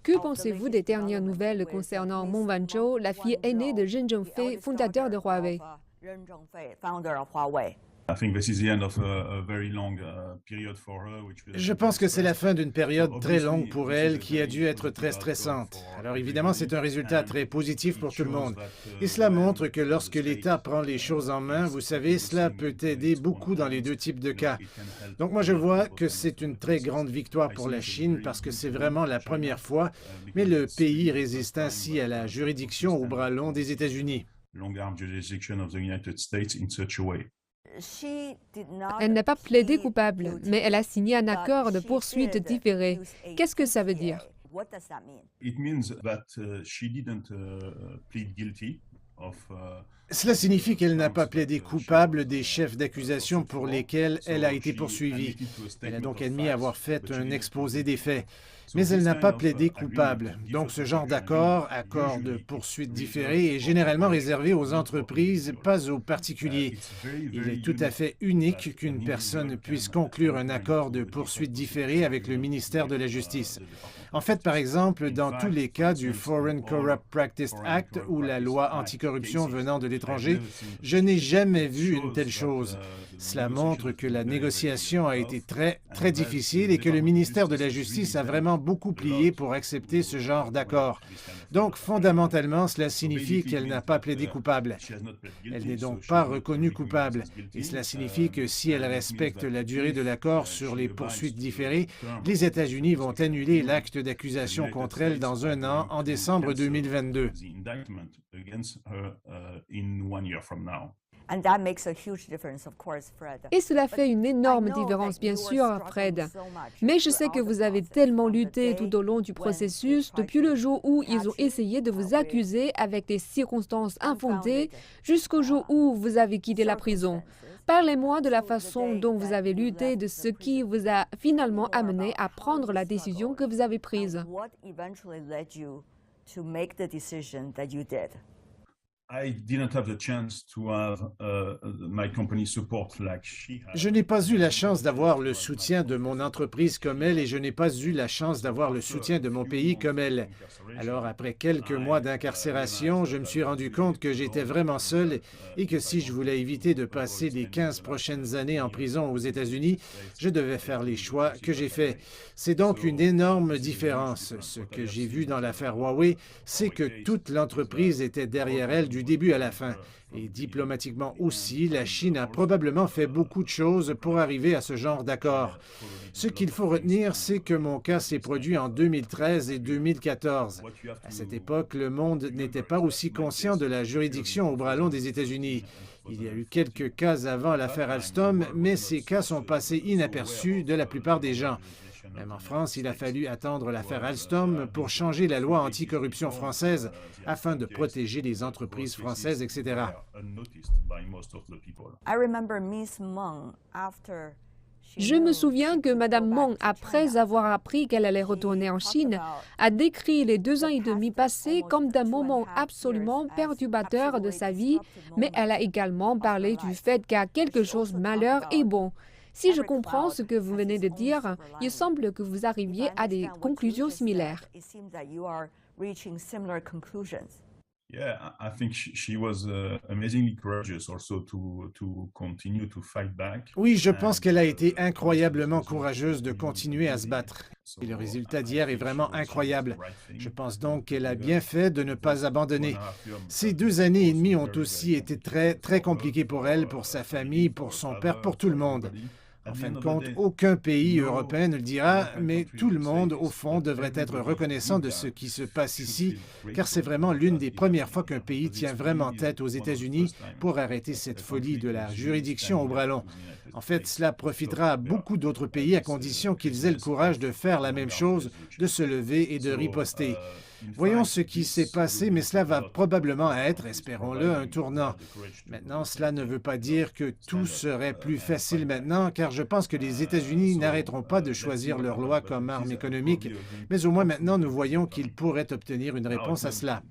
Que pensez-vous des dernières nouvelles concernant Meng Wanzhou, la fille aînée de Ren Zhengfei, fondateur de Huawei? Je pense que c'est la fin d'une période très longue pour elle qui a dû être très stressante. Alors évidemment, c'est un résultat très positif pour tout le monde. Et cela montre que lorsque l'État prend les choses en main, vous savez, cela peut aider beaucoup dans les deux types de cas. Donc moi, je vois que c'est une très grande victoire pour la Chine parce que c'est vraiment la première fois, mais le pays résiste ainsi à la juridiction au bras long des États-Unis. Elle n'a pas plaidé coupable, mais elle a signé un accord de poursuite différé. Qu'est-ce que ça veut dire? Cela signifie qu'elle n'a pas plaidé coupable des chefs d'accusation pour lesquels elle a été poursuivie. Elle a donc admis avoir fait un exposé des faits. Mais elle n'a pas plaidé coupable. Donc ce genre d'accord, accord de poursuite différé, est généralement réservé aux entreprises, pas aux particuliers. Il est tout à fait unique qu'une personne puisse conclure un accord de poursuite différé avec le ministère de la Justice. En fait, par exemple, dans tous les cas du Foreign Corrupt Practice Act ou la loi anticorruption venant de l'étranger, je n'ai jamais vu une telle chose. Cela montre que la négociation a été très difficile et que le ministère de la Justice a vraiment beaucoup plié pour accepter ce genre d'accord. Donc, fondamentalement, cela signifie qu'elle n'a pas plaidé coupable. Elle n'est donc pas reconnue coupable. Et cela signifie que si elle respecte la durée de l'accord sur les poursuites différées, les États-Unis vont annuler l'acte d'accusation contre elle dans un an, en décembre 2022. Et cela fait une énorme différence, bien sûr, Fred. Mais je sais que vous avez tellement lutté tout au long du processus, depuis le jour où ils ont essayé de vous accuser avec des circonstances infondées, jusqu'au jour où vous avez quitté la prison. Parlez-moi de la façon dont vous avez lutté, de ce qui vous a finalement amené à prendre la décision que vous avez prise. Je n'ai pas eu la chance d'avoir le soutien de mon entreprise comme elle et je n'ai pas eu la chance d'avoir le soutien de mon pays comme elle. Alors, après quelques mois d'incarcération, je me suis rendu compte que j'étais vraiment seul et que si je voulais éviter de passer les 15 prochaines années en prison aux États-Unis, je devais faire les choix que j'ai faits. C'est donc une énorme différence. Ce que j'ai vu dans l'affaire Huawei, c'est que toute l'entreprise était derrière elle du début à la fin. Et diplomatiquement aussi, la Chine a probablement fait beaucoup de choses pour arriver à ce genre d'accord. Ce qu'il faut retenir, c'est que mon cas s'est produit en 2013 et 2014. À cette époque, le monde n'était pas aussi conscient de la juridiction au bras long des États-Unis. Il y a eu quelques cas avant l'affaire Alstom, mais ces cas sont passés inaperçus de la plupart des gens. Même en France, il a fallu attendre l'affaire Alstom pour changer la loi anticorruption française afin de protéger les entreprises françaises, etc. Je me souviens que Mme Meng, après avoir appris qu'elle allait retourner en Chine, a décrit les 2 ans et demi passés comme d'un moment absolument perturbateur de sa vie, mais elle a également parlé du fait qu'à quelque chose malheur est bon. Si je comprends ce que vous venez de dire, il semble que vous arriviez à des conclusions similaires. Oui, je pense qu'elle a été incroyablement courageuse de continuer à se battre. Et le résultat d'hier est vraiment incroyable. Je pense donc qu'elle a bien fait de ne pas abandonner. Ces 2 années et demie ont aussi été très compliquées pour elle, pour sa famille, pour son père, pour tout le monde. En fin de compte, aucun pays européen ne le dira, mais tout le monde, au fond, devrait être reconnaissant de ce qui se passe ici, car c'est vraiment l'une des premières fois qu'un pays tient vraiment tête aux États-Unis pour arrêter cette folie de la juridiction au bras long. En fait, cela profitera à beaucoup d'autres pays à condition qu'ils aient le courage de faire la même chose, de se lever et de riposter. Voyons ce qui s'est passé, mais cela va probablement être, espérons-le, un tournant. Maintenant, cela ne veut pas dire que tout serait plus facile maintenant, car je pense que les États-Unis n'arrêteront pas de choisir leur loi comme arme économique, mais au moins maintenant, nous voyons qu'ils pourraient obtenir une réponse à cela.